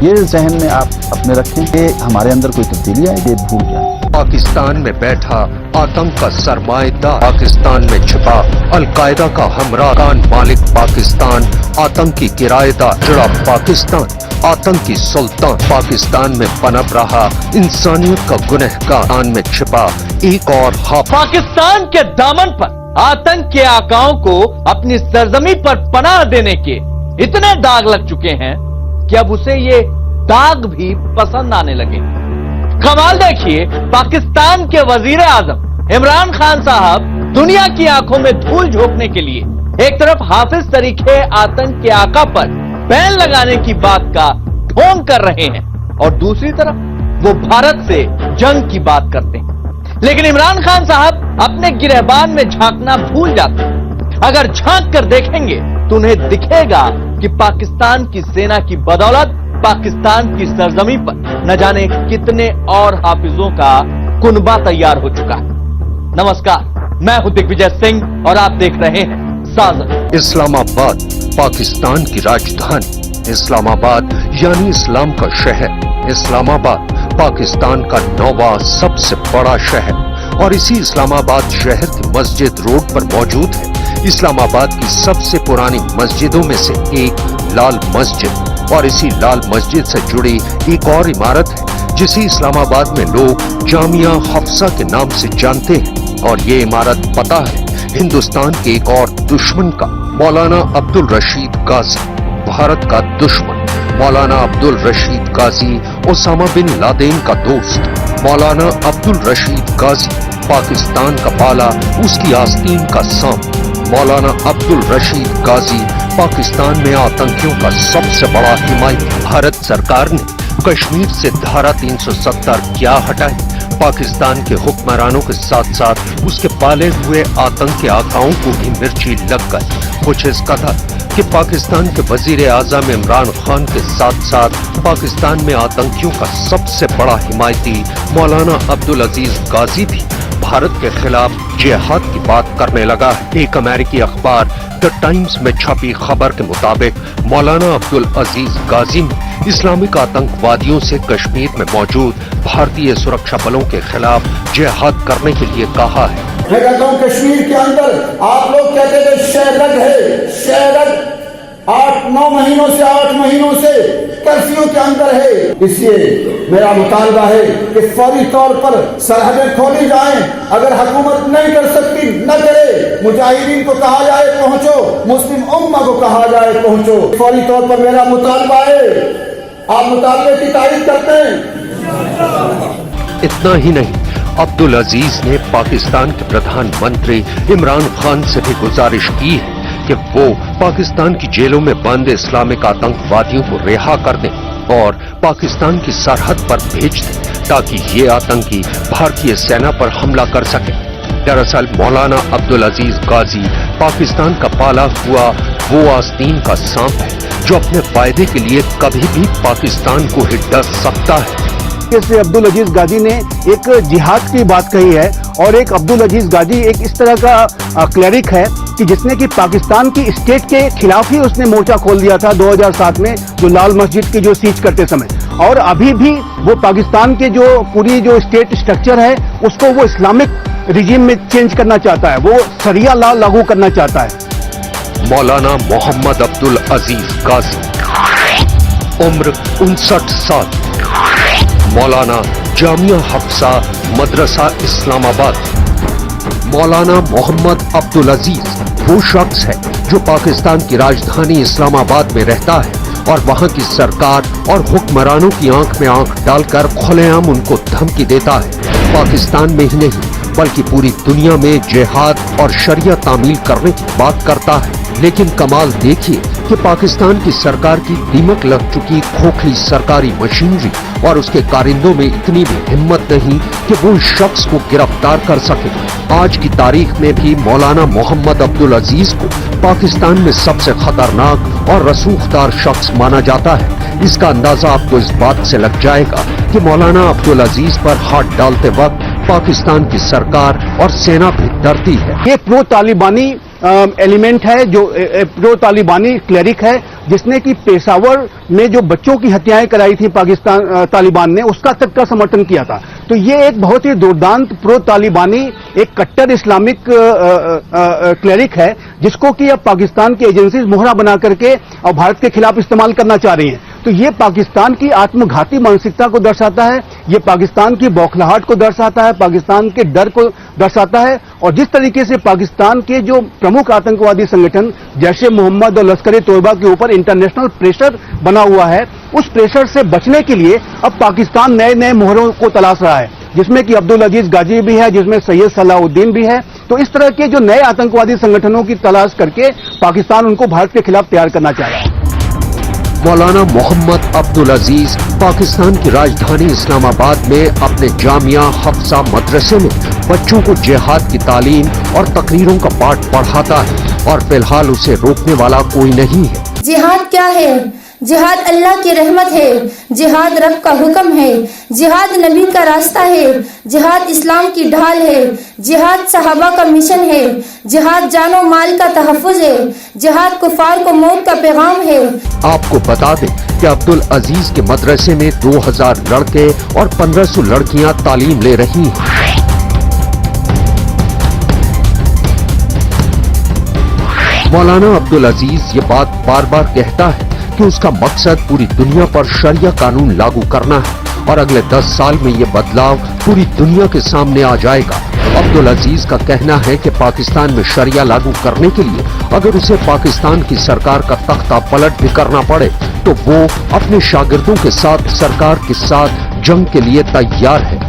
یہ ذہن میں آپ اپنے رکھیں کہ ہمارے اندر کوئی تبدیلی آئے، یہ بھول جائیں۔ پاکستان میں بیٹھا آتنک کا سرمایہ، پاکستان میں چھپا القاعدہ کا ہمراہ، مالک پاکستان، آتنکی کرایہ دار، جڑا پاکستان، آتنکی سلطان، پاکستان میں پنپ رہا انسانیت کا گنہگار میں چھپا ایک اور پاکستان کے دامن پر آتنک کے آقاؤں کو اپنی سرزمین پر پناہ دینے کے اتنے داغ لگ چکے ہیں کہ اب اسے یہ داغ بھی پسند آنے لگے۔ کمال دیکھیے، پاکستان کے وزیر اعظم عمران خان صاحب دنیا کی آنکھوں میں دھول جھونکنے کے لیے ایک طرف حافظ طریقے آتنک کے آقا پر بین لگانے کی بات کا ڈھونگ کر رہے ہیں اور دوسری طرف وہ بھارت سے جنگ کی بات کرتے ہیں۔ لیکن عمران خان صاحب اپنے گرہبان میں جھانکنا بھول جاتے ہیں۔ اگر جھانک کر دیکھیں گے تو انہیں دکھے گا کہ پاکستان کی سینا کی بدولت پاکستان کی سرزمین پر نہ جانے کتنے اور حافظوں کا کنبہ تیار ہو چکا ہے۔ نمسکار، میں ہوں دگ وجے سنگھ اور آپ دیکھ رہے ہیں سازن۔ اسلام آباد پاکستان کی راجدھانی، اسلام آباد یعنی اسلام کا شہر، اسلام آباد پاکستان کا 9واں سب سے بڑا شہر، اور اسی اسلام آباد شہر کی مسجد روڈ پر موجود ہے اسلام آباد کی سب سے پرانی مسجدوں میں سے ایک لال مسجد، اور اسی لال مسجد سے جڑی ایک اور عمارت ہے جسے اسلام آباد میں لوگ جامعہ حفصہ کے نام سے جانتے ہیں، اور یہ عمارت پتہ ہے ہندوستان کے ایک اور دشمن کا، مولانا عبدالرشید غازی، بھارت کا دشمن مولانا عبدالرشید غازی، اسامہ بن لادن کا دوست مولانا عبدالرشید غازی، پاکستان کا بالا، اس کی آستین کا سانپ مولانا عبدالرشید غازی، پاکستان میں آتنکیوں کا سب سے بڑا حمایتی۔ بھارت سرکار نے کشمیر سے دھارا 370 کیا ہٹائی؟ پاکستان کے حکمرانوں کے ساتھ ساتھ اس کے پالے ہوئے آتنک کے آقاؤں کو بھی مرچی لگ گئی۔ کچھ اس قدر کہ پاکستان کے وزیر اعظم عمران خان کے ساتھ ساتھ پاکستان میں آتنکیوں کا سب سے بڑا حمایتی مولانا عبدالعزیز غازی بھی بھارت کے خلاف جہاد کی بات کرنے لگا ہے۔ ایک امریکی اخبار دی ٹائمز میں چھپی خبر کے مطابق مولانا عبدالعزیز غازی نے اسلامک آتنکوادیوں سے کشمیر میں موجود بھارتی سرکشا بلوں کے خلاف جہاد کرنے کے لیے کہا ہے۔ میں کہتا ہوں کشمیر کے اندر آپ لوگ کہتے تھے شہرگ ہے، شہرگ 8-9 مہینوں سے 8 مہینوں سے کرفیو کے اندر ہے، اس لیے میرا مطالبہ ہے کہ فوری طور پر سرحدیں کھولی جائیں۔ اگر حکومت نہیں کر سکتی نہ کرے، مجاہدین کو کہا جائے پہنچو، مسلم امہ کو کہا جائے پہنچو، فوری طور پر میرا مطالبہ ہے۔ آپ مطالبے کی تعریف کرتے ہیں؟ اتنا ہی نہیں، عبدالعزیز نے پاکستان کے پردھان منتری عمران خان سے بھی گزارش کی ہے کہ وہ پاکستان کی جیلوں میں بند اسلامک آتنکوادیوں کو رہا کر دیں اور پاکستان کی سرحد پر بھیج دیں تاکہ یہ آتنکی بھارتی سینا پر حملہ کر سکیں۔ دراصل مولانا عبدالعزیز غازی پاکستان کا پالا ہوا وہ آستین کا سانپ ہے جو اپنے فائدے کے لیے کبھی بھی پاکستان کو ہی ڈس سکتا ہے۔ جیسے عبدالعزیز غازی نے ایک جہاد کی بات کہی ہے، اور ایک عبدالعزیز غازی ایک اس طرح کا کلیرک ہے کہ جس نے کہ پاکستان کی اسٹیٹ کے خلاف ہی اس نے مورچہ کھول دیا تھا 2007 میں، جو لال مسجد کی جو سیچ کرتے سمے، اور ابھی بھی وہ پاکستان کے جو پوری جو اسٹیٹ سٹرکچر ہے اس کو وہ اسلامک ریجیم میں چینج کرنا چاہتا ہے، وہ شریعہ لا لاگو کرنا چاہتا ہے۔ مولانا محمد عبدالعزیز غازی، عمر 59 سال، مولانا جامعہ حفصہ مدرسہ اسلام آباد۔ مولانا محمد عبدالعزیز وہ شخص ہے جو پاکستان کی راجدھانی اسلام آباد میں رہتا ہے اور وہاں کی سرکار اور حکمرانوں کی آنکھ میں آنکھ ڈال کر کھلے عام ان کو دھمکی دیتا ہے۔ پاکستان میں ہی نہیں بلکہ پوری دنیا میں جہاد اور شریعہ تعمیل کرنے کی بات کرتا ہے، لیکن کمال دیکھیے کہ پاکستان کی سرکار کی دیمک لگ چکی کھوکھلی سرکاری مشینری اور اس کے کارندوں میں اتنی بھی ہمت نہیں کہ وہ اس شخص کو گرفتار کر سکے۔ آج کی تاریخ میں بھی مولانا محمد عبدالعزیز کو پاکستان میں سب سے خطرناک اور رسوخدار شخص مانا جاتا ہے۔ اس کا اندازہ آپ کو اس بات سے لگ جائے گا کہ مولانا عبدالعزیز پر ہاتھ ڈالتے وقت پاکستان کی سرکار اور سینا بھی ڈرتی ہے۔ یہ پرو طالبانی ایلیمنٹ ہے، جو پرو طالبانی کلیرک ہے، जिसने कि पेशावर में जो बच्चों की हत्याएं कराई थी पाकिस्तान तालिबान ने, उसका तक का समर्थन किया था। तो ये एक बहुत ही दुर्दांत प्रो तालिबानी एक कट्टर इस्लामिक क्लेरिक है, जिसको कि अब पाकिस्तान की एजेंसीज मोहरा बना करके और भारत के खिलाफ इस्तेमाल करना चाह रही हैं। तो ये पाकिस्तान की आत्मघाती मानसिकता को दर्शाता है, ये पाकिस्तान की बौखलाहट को दर्शाता है, पाकिस्तान के डर को दर्शाता है। और जिस तरीके से पाकिस्तान के जो प्रमुख आतंकवादी संगठन जैश ए मोहम्मद और लश्कर ए तोयबा के ऊपर इंटरनेशनल प्रेशर बना हुआ है, उस प्रेशर से बचने के लिए अब पाकिस्तान नए नए मोहरों को तलाश रहा है, जिसमें कि अब्दुल अजीज गाजी भी है, जिसमें सैयद सलाहुद्दीन भी है। तो इस तरह के जो नए आतंकवादी संगठनों की तलाश करके पाकिस्तान उनको भारत के खिलाफ तैयार करना चाह रहा है। मौलाना मोहम्मद अब्दुल अजीज पाकिस्तान की राजधानी इस्लामाबाद में अपने जामिया हफ्सा मदरसे में बच्चों को जिहाद की तालीम और तकरीरों का पाठ पढ़ाता है और फिलहाल उसे रोकने वाला कोई नहीं है। जिहाद क्या है? जिहाद अल्लाह की रहमत है, जिहाद रब का हुक्म है, जिहाद नबी का रास्ता है, जिहाद इस्लाम की ढाल है, जिहाद सहाबा का मिशन है, जिहाद जानो माल का तहफ़्फ़ुज़ है, जिहाद कुफार को मौत का पैगाम है। आपको बता दें कि अब्दुल अजीज के मदरसे में 2000 लड़के और 1500 लड़कियां तालीम ले रही हैं। मौलाना अब्दुल अजीज ये बात बार बार कहता है कि उसका मकसद पूरी दुनिया पर शरिया कानून लागू करना है और अगले 10 साल में ये बदलाव पूरी दुनिया के सामने आ जाएगा। अब्दुल अजीज का कहना है कि पाकिस्तान में शरिया लागू करने के लिए अगर उसे पाकिस्तान की सरकार का तख्ता पलट भी करना पड़े तो वो अपने शागिर्दों के साथ सरकार के साथ जंग के लिए तैयार है।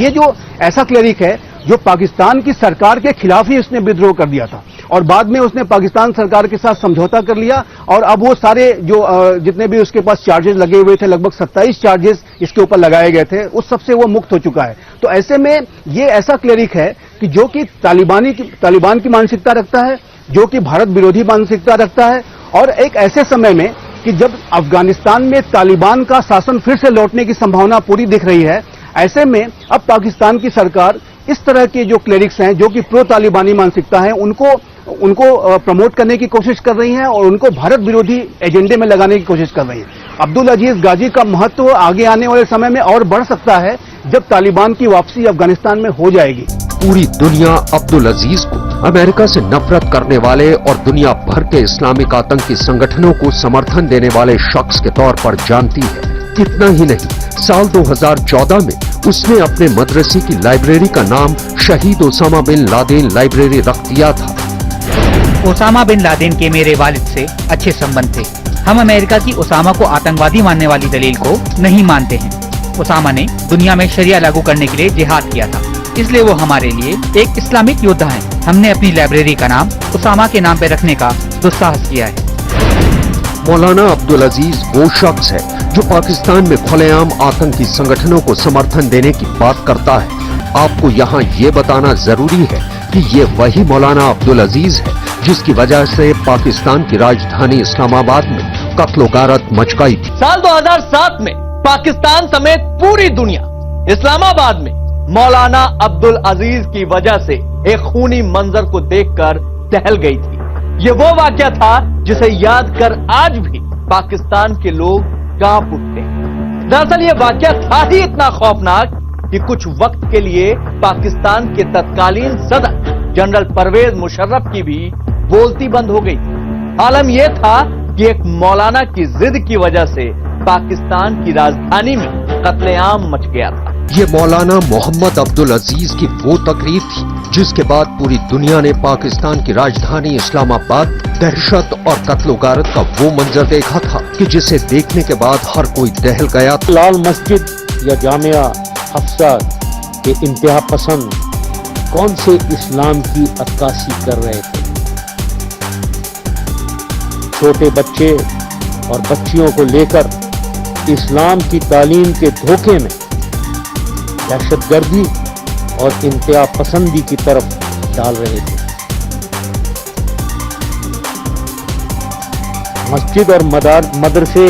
ये जो ऐसा क्लेरिक है जो पाकिस्तान की सरकार के खिलाफ ही उसने विद्रोह कर दिया था और बाद में उसने पाकिस्तान सरकार के साथ समझौता कर लिया और अब वो सारे जो जितने भी उसके पास चार्जेस लगे हुए थे, लगभग 27 चार्जेस इसके ऊपर लगाए गए थे, उस सब से वो मुक्त हो चुका है। तो ऐसे में ये ऐसा क्लेरिक है कि जो कि तालिबान की मानसिकता रखता है, जो कि भारत विरोधी मानसिकता रखता है और एक ऐसे समय में कि जब अफगानिस्तान में तालिबान का शासन फिर से लौटने की संभावना पूरी दिख रही है, ऐसे में अब पाकिस्तान की सरकार इस तरह के जो क्लेरिक्स हैं जो कि प्रो तालिबानी मानसिकता है उनको प्रमोट करने की कोशिश कर रही हैं और उनको भारत विरोधी एजेंडे में लगाने की कोशिश कर रही हैं। अब्दुल अजीज गाजी का महत्व आगे आने वाले समय में और बढ़ सकता है जब तालिबान की वापसी अफगानिस्तान में हो जाएगी। पूरी दुनिया अब्दुल अजीज को अमेरिका से नफरत करने वाले और दुनिया भर के इस्लामिक आतंकी संगठनों को समर्थन देने वाले शख्स के तौर पर जानती है। इतना ही नहीं, साल 2014 में उसने अपने मदरसे की लाइब्रेरी का नाम शहीद ओसामा बिन लादेन लाइब्रेरी रख दिया था। ओसामा बिन लादेन के मेरे वालिद से अच्छे संबंध थे। हम अमेरिका की ओसामा को आतंकवादी मानने वाली दलील को नहीं मानते हैं। ओसामा ने दुनिया में शरिया लागू करने के लिए जिहाद किया था, इसलिए वो हमारे लिए एक इस्लामिक योद्धा है। हमने अपनी लाइब्रेरी का नाम ओसामा के नाम पर रखने का दुस्साहस किया है। मौलाना अब्दुल अजीज वो शख्स है जो पाकिस्तान में खुलेआम आतंकी संगठनों को समर्थन देने की बात करता है। आपको यहाँ ये बताना जरूरी है कि ये वही मौलाना अब्दुल अजीज है जिसकी वजह से पाकिस्तान की राजधानी इस्लामाबाद में कत्लो गारत मच गई थी। साल 2007 में पाकिस्तान समेत पूरी दुनिया इस्लामाबाद में मौलाना अब्दुल अजीज की वजह से एक खूनी मंजर को देखकर दहल गई थी। ये वो वाकया था जिसे याद कर आज भी पाकिस्तान के लोग कांप उठते हैं। दरअसल ये वाकया था ही इतना खौफनाक कि कुछ वक्त के लिए पाकिस्तान के तत्कालीन सदर जनरल परवेज मुशर्रफ की भी बोलती बंद हो गई। आलम यह था कि एक मौलाना की जिद की वजह से पाकिस्तान की राजधानी में कत्लेआम मच गया था। ये मौलाना मोहम्मद अब्दुल अजीज की वो तकरीर थी जिसके बाद पूरी दुनिया ने पाकिस्तान की राजधानी इस्लामाबाद दहशत और कत्लो-गारत का वो मंजर देखा था कि जिसे देखने के बाद हर कोई दहल गया। लाल मस्जिद या जामिया हफ्सा के इंतहा पसंद कौन से इस्लाम की अक्कासी कर रहे थे? छोटे बच्चे और बच्चियों को लेकर इस्लाम की तालीम के धोखे में दहशतगर्दी और इंतहा पसंदी की तरफ डाल रहे थे। मस्जिद और मदरसे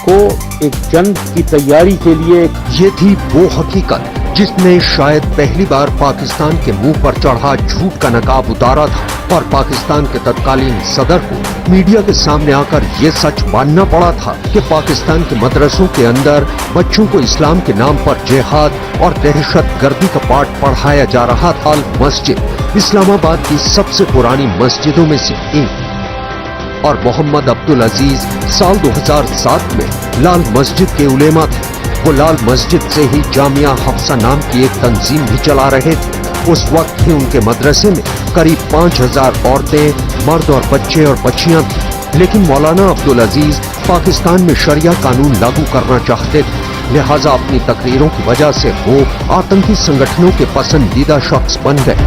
को एक जंग की तैयारी के लिए ये थी वो हकीकत जिसने शायद पहली बार पाकिस्तान के मुंह पर चढ़ा झूठ का नकाब उतारा था और पाकिस्तान के तत्कालीन सदर को मीडिया के सामने आकर ये सच मानना पड़ा था कि पाकिस्तान के मदरसों के अंदर बच्चों को इस्लाम के नाम पर जिहाद और दहशत गर्दी का पाठ पढ़ाया जा रहा था। मस्जिद इस्लामाबाद की सबसे पुरानी मस्जिदों में से एक और मोहम्मद अब्दुल अजीज साल 2007 में लाल मस्जिद के उलेमा थे। वो लाल मस्जिद से ही जामिया हफ्सा नाम की एक तंजीम भी चला रहे थे। उस वक्त ही उनके मदरसे में करीब 5000 औरतें, मर्द और बच्चे और बच्चियां थी। लेकिन मौलाना अब्दुल अजीज पाकिस्तान में शरिया कानून लागू करना चाहते थे, लिहाजा अपनी तकरीरों की वजह से वो आतंकी संगठनों के पसंदीदा शख्स बन गए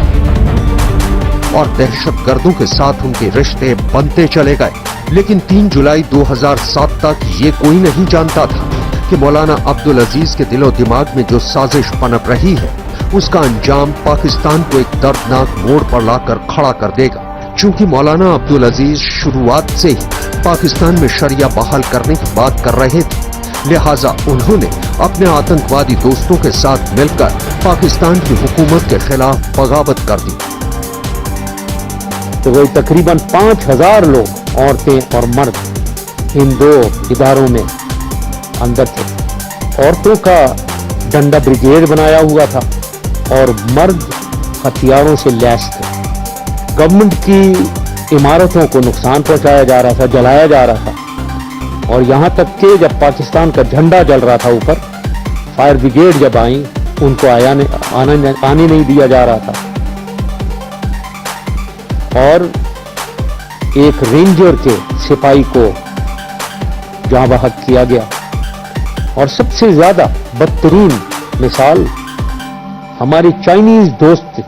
और दहशतगर्दों के साथ उनके रिश्ते बनते चले गए। लेकिन 3 जुलाई 2007 तक ये कोई नहीं जानता था कि मौलाना अब्दुल अजीज के दिलो दिमाग में जो साजिश पनप रही है उसका अंजाम पाकिस्तान को एक दर्दनाक मोड़ पर लाकर खड़ा कर देगा। चूंकि मौलाना अब्दुल अजीज शुरुआत से ही पाकिस्तान में शरिया बहाल करने की बात कर रहे थे, लिहाजा उन्होंने अपने आतंकवादी दोस्तों के साथ मिलकर पाकिस्तान की हुकूमत के खिलाफ बगावत कर दी। तो वही तकरीबन 5000 लोग, औरतें और मर्द, इन दो इदारों में अंदर थे। औरतों का डंडा ब्रिगेड बनाया हुआ था और मर्द हथियारों से लैस थे। गवर्नमेंट की इमारतों को नुकसान पहुंचाया जा रहा था, जलाया जा रहा था और यहां तक कि जब पाकिस्तान का झंडा जल रहा था ऊपर, फायर ब्रिगेड जब आई उनको आने नहीं दिया जा रहा था और एक रेंजर के सिपाही को जान बहक किया गया। और सबसे ज्यादा बदतरीन मिसाल हमारे चाइनीज दोस्त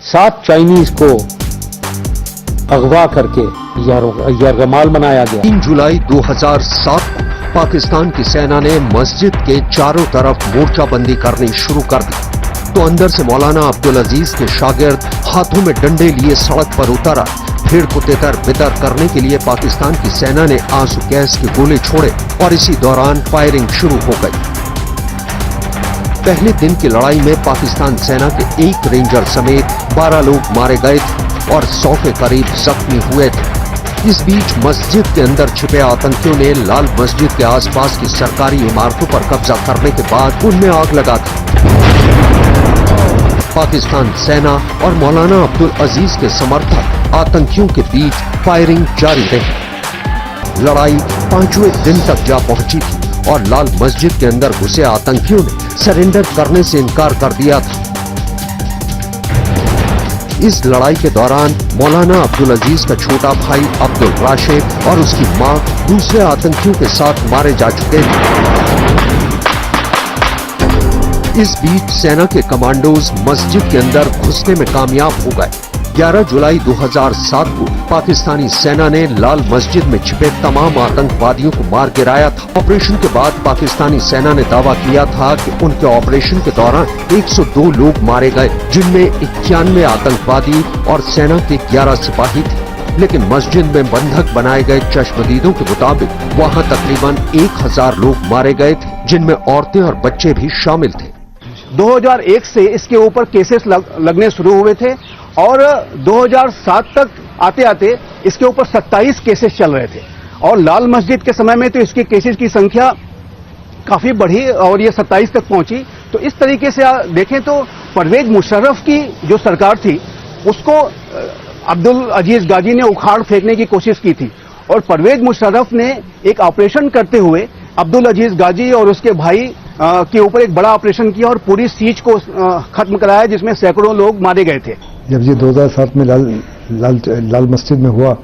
7 चाइनीज को अगवा करके यरगमाल बनाया गया। 3 जुलाई 2007 को पाकिस्तान की सेना ने मस्जिद के चारों तरफ मोर्चाबंदी करनी शुरू कर दी तो अंदर से मौलाना अब्दुल अजीज के शागिर्द हाथों में डंडे लिए सड़क पर उतर आए। भीड़ को तितर बितर करने के लिए पाकिस्तान की सेना ने आंसू गैस के गोले छोड़े और इसी दौरान फायरिंग शुरू हो गई। पहले दिन की लड़ाई में पाकिस्तान सेना के एक रेंजर समेत 12 लोग मारे गए थे और 100 के करीब जख्मी हुए थे। इस बीच मस्जिद के अंदर छिपे आतंकियों ने लाल मस्जिद के आसपास की सरकारी इमारतों पर कब्जा करने के बाद उनमें आग लगा दी। पाकिस्तान सेना और मौलाना अब्दुल अजीज के समर्थक आतंकियों के बीच फायरिंग जारी रही। लड़ाई 5वें दिन तक जा पहुंची थी और लाल मस्जिद के अंदर घुसे आतंकियों ने सरेंडर करने से इनकार कर दिया था। इस लड़ाई के दौरान मौलाना अब्दुल अजीज का छोटा भाई अब्दुल राशिद और उसकी मां दूसरे आतंकियों के साथ मारे जा चुके थे। इस बीच सेना के कमांडोज मस्जिद के अंदर घुसने में कामयाब हो गए। 11 जुलाई 2007 को पाकिस्तानी सेना ने लाल मस्जिद में छिपे तमाम आतंकवादियों को मार गिराया था। ऑपरेशन के बाद पाकिस्तानी सेना ने दावा किया था कि उनके ऑपरेशन के दौरान 102 लोग मारे गए, जिनमें 91 आतंकवादी और सेना के 11 सिपाही थे। लेकिन मस्जिद में बंधक बनाए गए चश्मदीदों के मुताबिक वहां तकरीबन 1000 लोग मारे गए थे, जिनमें औरतें और बच्चे भी शामिल थे। 2001 से इसके ऊपर केसेस लगने शुरू हुए थे और 2007 तक आते आते इसके ऊपर 27 केसेस चल रहे थे और लाल मस्जिद के समय में तो इसके केसेस की संख्या काफी बढ़ी और ये 27 तक पहुंची। तो इस तरीके से देखें तो परवेज मुशर्रफ की जो सरकार थी उसको अब्दुल अजीज गाजी ने उखाड़ फेंकने की कोशिश की थी और परवेज मुशर्रफ ने एक ऑपरेशन करते हुए अब्दुल अजीज गाजी और उसके भाई के ऊपर एक बड़ा ऑपरेशन किया और पूरी सीज को खत्म कराया, जिसमें सैकड़ों लोग मारे गए थे। जब ये 2007 में लाल मस्जिद में हुआ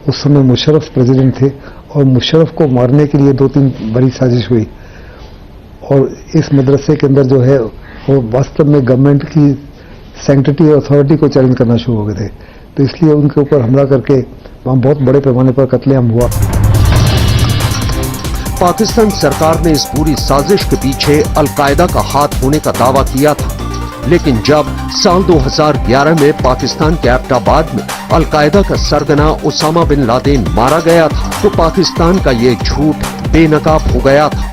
उस समय मुशर्रफ प्रेसिडेंट थे और मुशर्रफ को मारने के लिए 2-3 बड़ी साजिश हुई और इस मदरसे के अंदर जो है वो वास्तव में गवर्नमेंट की सैंक्टिटी और अथॉरिटी को चैलेंज करना शुरू हो गए थे। तो इसलिए उनके ऊपर हमला करके वहां बहुत बड़े पैमाने पर कत्लेआम हुआ। पाकिस्तान सरकार ने इस पूरी साजिश के पीछे अलकायदा का हाथ होने का दावा किया था, लेकिन जब साल 2011 में पाकिस्तान के एबटाबाद में अलकायदा का सरगना उसामा बिन लादेन मारा गया था तो पाकिस्तान का ये झूठ बेनकाब हो गया था।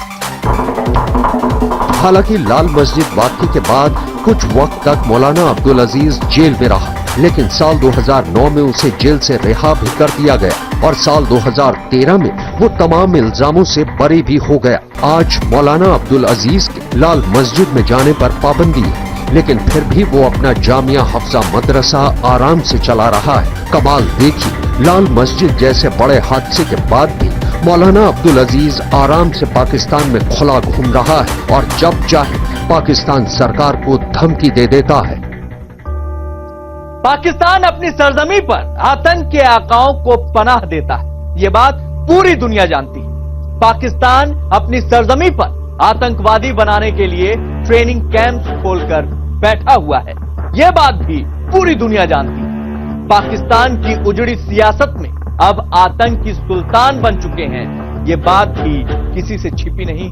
हालांकि लाल मस्जिद वाकये के बाद कुछ वक्त तक मौलाना अब्दुल अजीज जेल में रहा, लेकिन साल 2009 में उसे जेल से रिहा भी कर दिया गया और साल 2013 में वो तमाम इल्जामों से बरी भी हो गया। आज मौलाना अब्दुल अजीज के लाल मस्जिद में जाने पर पाबंदी है, लेकिन फिर भी वो अपना जामिया हफ्जा मदरसा आराम से चला रहा है। कमाल देखिए, लाल मस्जिद जैसे बड़े हादसे के बाद भी मौलाना अब्दुल अजीज आराम से पाकिस्तान में खुला घूम रहा है और जब चाहे पाकिस्तान सरकार को धमकी दे देता है। पाकिस्तान अपनी सरजमी पर आतंक के आकाओं को पनाह देता है, ये बात पूरी दुनिया जानती है। पाकिस्तान अपनी सरजमी पर आतंकवादी बनाने के लिए ट्रेनिंग कैंप्स खोलकर बैठा हुआ है, यह बात भी पूरी दुनिया जानती है। पाकिस्तान की उजड़ी सियासत में अब आतंक की सुल्तान बन चुके हैं, ये बात भी किसी से छिपी नहीं।